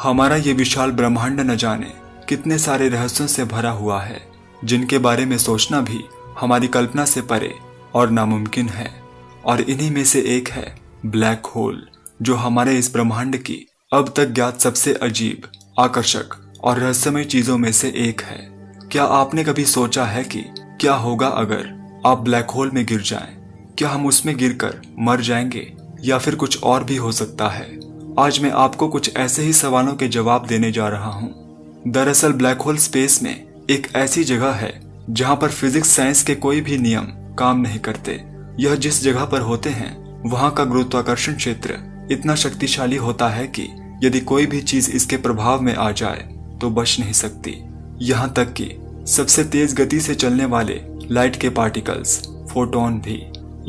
हमारा ये विशाल ब्रह्मांड न जाने कितने सारे रहस्यों से भरा हुआ है, जिनके बारे में सोचना भी हमारी कल्पना से परे और नामुमकिन है। और इन्हीं में से एक है ब्लैक होल, जो हमारे इस ब्रह्मांड की अब तक ज्ञात सबसे अजीब, आकर्षक और रहस्यमय चीजों में से एक है। क्या आपने कभी सोचा है कि क्या होगा अगर आप ब्लैक होल में गिर जाएं? क्या हम उसमें गिरकर मर जाएंगे या फिर कुछ और भी हो सकता है? आज मैं आपको कुछ ऐसे ही सवालों के जवाब देने जा रहा हूँ। दरअसल ब्लैक होल स्पेस में एक ऐसी जगह है जहाँ पर फिजिक्स साइंस के कोई भी नियम काम नहीं करते। यह जिस जगह पर होते हैं वहाँ का गुरुत्वाकर्षण क्षेत्र इतना शक्तिशाली होता है कि यदि कोई भी चीज इसके प्रभाव में आ जाए तो बच नहीं सकती। यहाँ तक कि सबसे तेज गति से चलने वाले लाइट के पार्टिकल्स, फोटोन भी।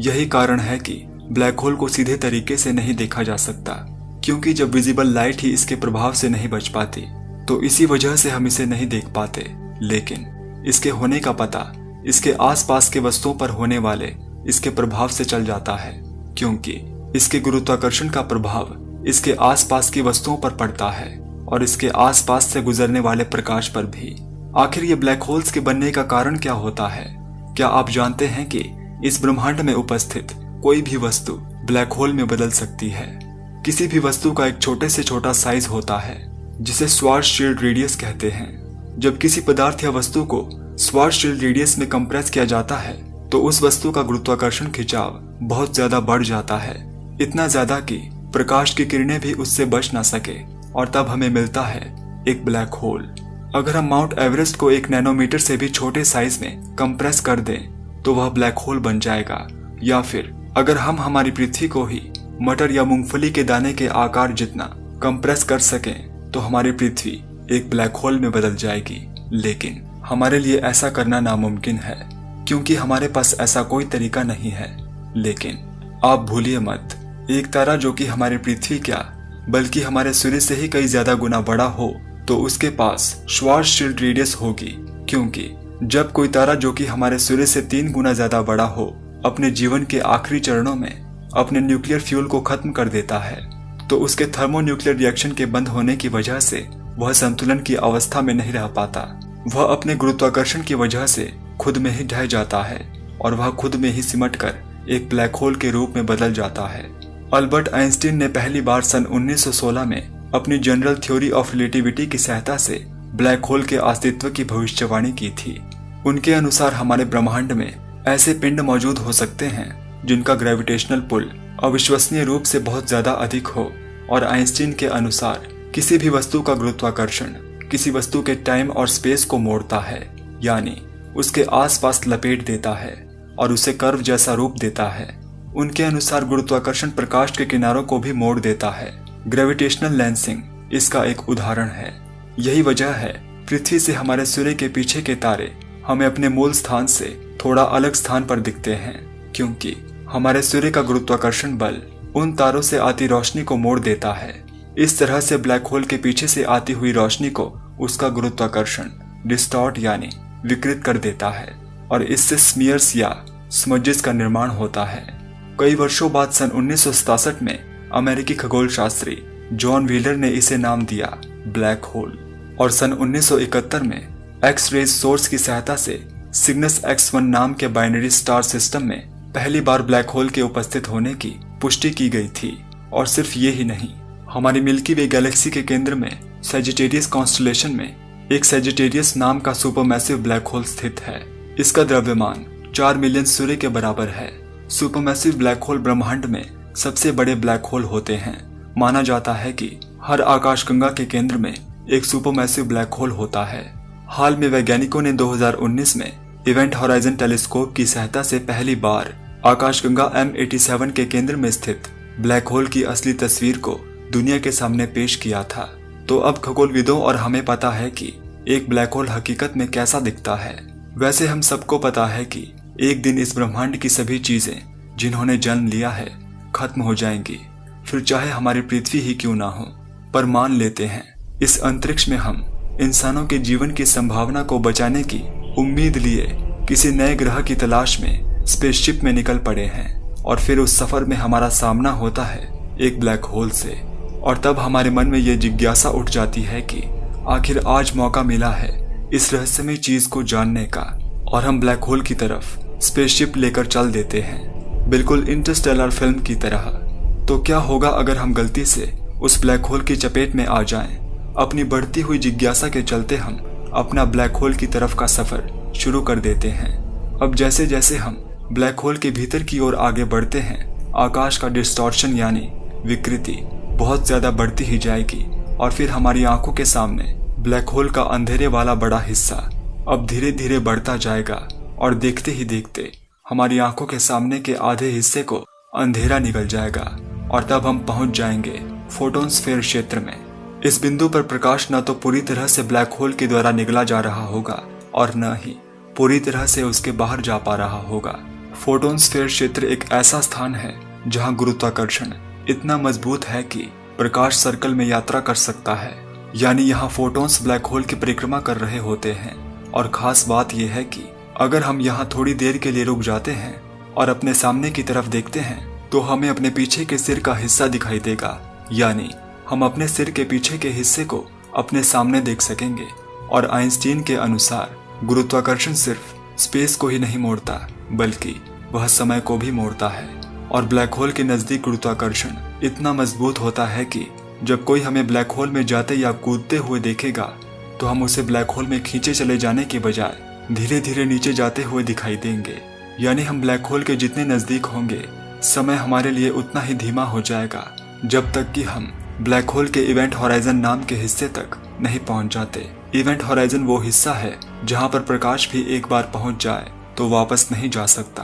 यही कारण है कि ब्लैक होल को सीधे तरीके से नहीं देखा जा सकता, क्योंकि जब विजिबल लाइट ही इसके प्रभाव से नहीं बच पाती तो इसी वजह से हम इसे नहीं देख पाते। लेकिन इसके होने का पता इसके आसपास के वस्तुओं पर होने वाले इसके प्रभाव से चल जाता है, क्योंकि इसके गुरुत्वाकर्षण का प्रभाव इसके आसपास की वस्तुओं पर पड़ता है और इसके आसपास से गुजरने वाले प्रकाश पर भी। आखिर ये ब्लैक होल्स के बनने का कारण क्या होता है? क्या आप जानते हैं कि इस ब्रह्मांड में उपस्थित कोई भी वस्तु ब्लैक होल में बदल सकती है? किसी भी वस्तु का एक छोटे से छोटा साइज होता है जिसे श्वार्ज़शील्ड रेडियस कहते हैं। जब किसी पदार्थ या वस्तु को श्वार्ज़शील्ड रेडियस में कंप्रेस किया जाता है तो उस वस्तु का गुरुत्वाकर्षण खिंचाव बहुत ज्यादा बढ़ जाता है, इतना ज्यादा कि प्रकाश की किरणें भी उससे बच ना सके, और तब हमें मिलता है एक ब्लैक होल। अगर हम माउंट एवरेस्ट को 1 नैनोमीटर से भी छोटे साइज में कंप्रेस कर दें तो वह ब्लैक होल बन जाएगा। या फिर अगर हम हमारी पृथ्वी को ही मटर या मूंगफली के दाने के आकार जितना कंप्रेस कर सकें तो हमारी पृथ्वी एक ब्लैक होल में बदल जाएगी। लेकिन हमारे लिए ऐसा करना नामुमकिन है, क्योंकि हमारे पास ऐसा कोई तरीका नहीं है। लेकिन आप भूलिए मत, एक तारा जो कि हमारी पृथ्वी क्या बल्कि हमारे सूर्य से ही कई ज्यादा गुना बड़ा हो तो उसके पास श्वार्ज़शील्ड रेडियस होगी, क्योंकि जब कोई तारा जो कि हमारे सूर्य से 3 गुना ज्यादा बड़ा हो अपने जीवन के आखिरी चरणों में अपने न्यूक्लियर फ्यूल को खत्म कर देता है तो उसके थर्मोन्यूक्लियर रिएक्शन के बंद होने की वजह से वह संतुलन की अवस्था में नहीं रह पाता। वह अपने गुरुत्वाकर्षण की वजह से खुद में ही ढह जाता है और वह खुद में ही सिमटकर एक ब्लैक होल के रूप में बदल जाता है। अल्बर्ट आइंस्टीन ने पहली बार सन 1916 में अपनी जनरल थ्योरी ऑफ रिलेटिविटी की सहायता से ब्लैक होल के अस्तित्व की भविष्यवाणी की थी। उनके अनुसार हमारे ब्रह्मांड में ऐसे पिंड मौजूद हो सकते हैं जिनका ग्रेविटेशनल पुल अविश्वसनीय रूप से बहुत ज्यादा अधिक हो, और आइंस्टीन के अनुसार किसी भी वस्तु का गुरुत्वाकर्षण किसी वस्तु के टाइम और स्पेस को मोड़ता है, यानी उसके आसपास लपेट देता है और उसे कर्व जैसा रूप देता है। उनके अनुसार गुरुत्वाकर्षण प्रकाश के किनारों को भी मोड़ देता है। ग्रेविटेशनल लेंसिंग इसका एक उदाहरण है। यही वजह है पृथ्वी से हमारे सूर्य के पीछे के तारे हमें अपने मूल स्थान से थोड़ा अलग स्थान पर दिखते हैं, क्योंकि हमारे सूर्य का गुरुत्वाकर्षण बल उन तारों से आती रोशनी को मोड़ देता है। इस तरह से ब्लैक होल के पीछे से आती हुई रोशनी को उसका गुरुत्वाकर्षण डिस्टॉर्ट यानी विकृत कर देता है, और इससे स्मीयर्स या स्मजेस का निर्माण होता है। कई वर्षों बाद सन 1967 में अमेरिकी खगोल शास्त्री जॉन व्हीलर ने इसे नाम दिया ब्लैक होल, और सन 1971 में एक्स रेज सोर्स की सहायता से सिग्नस X1 नाम के बाइनरी स्टार सिस्टम में पहली बार ब्लैक होल के उपस्थित होने की पुष्टि की गई थी। और सिर्फ ये ही नहीं, हमारी मिल्की वे गैलेक्सी के केंद्र में सजिटेरियस कॉन्स्टेलेशन में एक सजिटेरियस नाम का सुपरमैसिव ब्लैक होल स्थित है। इसका द्रव्यमान 4 मिलियन सूर्य के बराबर है। सुपरमैसिव ब्लैक होल ब्रह्मांड में सबसे बड़े ब्लैक होल होते हैं। माना जाता है कि हर आकाशगंगा के केंद्र में एक सुपरमैसिव ब्लैक होल होता है। हाल में वैज्ञानिकों ने 2019 में इवेंट होराइजन टेलीस्कोप की सहायता से पहली बार आकाशगंगा M87 के केंद्र में स्थित ब्लैक होल की असली तस्वीर को दुनिया के सामने पेश किया था। तो अब खगोलविदों और हमें पता है कि एक ब्लैक होल हकीकत में कैसा दिखता है। वैसे हम सबको पता है कि एक दिन इस ब्रह्मांड की सभी चीजें जिन्होंने जन्म लिया है खत्म हो जाएंगी, फिर चाहे हमारी पृथ्वी ही क्यों ना हो। पर मान लेते हैं इस अंतरिक्ष में हम इंसानों के जीवन की संभावना को बचाने की उम्मीद लिए किसी नए ग्रह की तलाश में स्पेसशिप में निकल पड़े हैं, और फिर उस सफर में हमारा सामना होता है एक ब्लैक होल से। और तब हमारे मन में ये जिज्ञासा उठ जाती है कि आखिर आज मौका मिला है इस रहस्यमय चीज को जानने का, और हम ब्लैक होल की तरफ स्पेसशिप लेकर चल देते हैं, बिल्कुल इंटरस्टेलर फिल्म की तरह। तो क्या होगा अगर हम गलती से उस ब्लैक होल की चपेट में आ जाएं? अपनी बढ़ती हुई जिज्ञासा के चलते हम अपना ब्लैक होल की तरफ का सफर शुरू कर देते हैं। अब जैसे जैसे हम ब्लैक होल के भीतर की ओर आगे बढ़ते हैं, आकाश का डिस्टॉर्शन यानी विकृति बहुत ज्यादा बढ़ती ही जाएगी, और फिर हमारी आंखों के सामने ब्लैक होल का अंधेरे वाला बड़ा हिस्सा अब धीरे धीरे बढ़ता जाएगा, और देखते ही देखते हमारी आंखों के सामने के आधे हिस्से को अंधेरा निकल जाएगा, और तब हम पहुंच जाएंगे फोटोस्फीयर क्षेत्र में। इस बिंदु पर प्रकाश न तो पूरी तरह से ब्लैक होल के द्वारा निगला जा रहा होगा और न ही पूरी तरह से उसके बाहर जा पा रहा होगा। फोटोस्फीयर क्षेत्र एक ऐसा स्थान है जहां गुरुत्वाकर्षण इतना मजबूत है कि प्रकाश सर्कल में यात्रा कर सकता है, यानी यहाँ फोटोन्स ब्लैक होल की परिक्रमा कर रहे होते हैं। और खास बात यह है कि अगर हम यहाँ थोड़ी देर के लिए रुक जाते हैं और अपने सामने की तरफ देखते हैं तो हमें अपने पीछे के सिर का हिस्सा दिखाई देगा, यानी हम अपने सिर के पीछे के हिस्से को अपने सामने देख सकेंगे। और आइंस्टीन के अनुसार गुरुत्वाकर्षण सिर्फ स्पेस को ही नहीं मोड़ता, बल्कि वह समय को भी मोड़ता है। और ब्लैक होल के नजदीक गुरुत्वाकर्षण इतना मजबूत होता है कि जब कोई हमें ब्लैक होल में जाते या कूदते हुए देखेगा तो हम उसे ब्लैक होल में खींचे चले जाने के बजाय धीरे धीरे नीचे जाते हुए दिखाई देंगे। यानी हम ब्लैक होल के जितने नजदीक होंगे, समय हमारे लिए उतना ही धीमा हो जाएगा, जब तक कि हम ब्लैक होल के इवेंट होराइजन नाम के हिस्से तक नहीं पहुंच जाते। इवेंट होराइजन वो हिस्सा है जहां पर प्रकाश भी एक बार पहुंच जाए तो वापस नहीं जा सकता,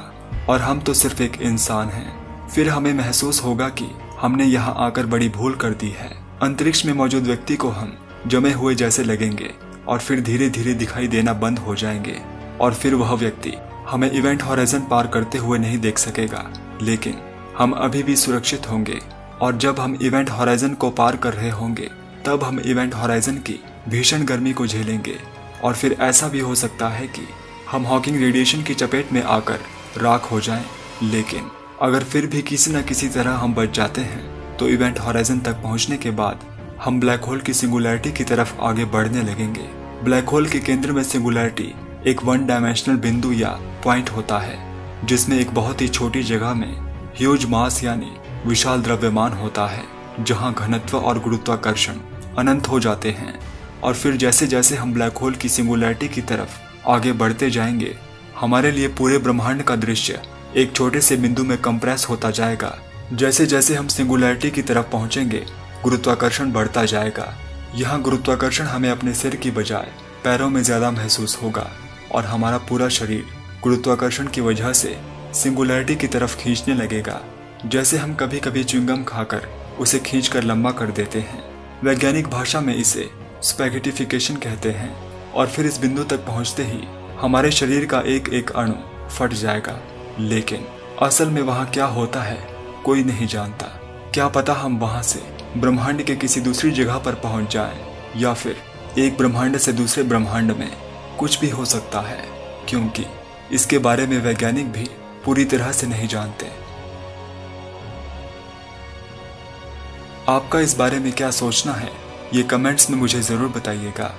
और हम तो सिर्फ एक इंसान हैं। फिर हमें महसूस होगा कि हमने यहाँ आकर बड़ी भूल कर दी है। अंतरिक्ष में मौजूद व्यक्ति को हम जमे हुए जैसे लगेंगे, और फिर धीरे धीरे दिखाई देना बंद हो जाएंगे, और फिर वह व्यक्ति हमें इवेंट होराइजन पार करते हुए नहीं देख सकेगा, लेकिन हम अभी भी सुरक्षित होंगे। और जब हम इवेंट होराइजन को पार कर रहे होंगे तब हम इवेंट होराइजन की भीषण गर्मी को झेलेंगे, और फिर ऐसा भी हो सकता है कि हम हॉकिंग रेडिएशन की चपेट में आकर राख हो जाएं। लेकिन अगर फिर भी किसी न किसी तरह हम बच जाते हैं तो इवेंट होराइजन तक पहुंचने के बाद हम ब्लैक होल की सिंगुलैरिटी की तरफ आगे बढ़ने लगेंगे। ब्लैक होल के केंद्र में सिंगुलैरिटी एक वन डायमेंशनल बिंदु या पॉइंट होता है, जिसमें एक बहुत ही छोटी जगह में ह्यूज मास यानी विशाल द्रव्यमान होता है, जहां घनत्व और गुरुत्वाकर्षण अनंत हो जाते हैं। और फिर जैसे जैसे हम ब्लैक होल की सिंगुलैरिटी की तरफ आगे बढ़ते जाएंगे, हमारे लिए पूरे ब्रह्मांड का दृश्य एक छोटे से बिंदु में कंप्रेस होता जाएगा। जैसे जैसे हम सिंगुलैरिटी की तरफ पहुंचेंगे, गुरुत्वाकर्षण बढ़ता जाएगा। यहाँ गुरुत्वाकर्षण हमें अपने सिर की बजाय पैरों में ज्यादा महसूस होगा, और हमारा पूरा शरीर गुरुत्वाकर्षण की वजह से सिंगुलैरिटी की तरफ खींचने लगेगा, जैसे हम कभी कभी च्युइंगम खाकर उसे खींचकर लंबा कर देते हैं। वैज्ञानिक भाषा में इसे स्पैगेटिफिकेशन कहते हैं। और फिर इस बिंदु तक पहुंचते ही हमारे शरीर का एक एक अणु फट जाएगा, लेकिन असल में वहां क्या होता है कोई नहीं जानता। क्या पता हम वहां से ब्रह्मांड के किसी दूसरी जगह पर पहुंच जाएं, या फिर एक ब्रह्मांड से दूसरे ब्रह्मांड में। कुछ भी हो सकता है, क्योंकि इसके बारे में वैज्ञानिक भी पूरी तरह से नहीं जानते। आपका इस बारे में क्या सोचना है, ये कमेंट्स में मुझे जरूर बताइएगा।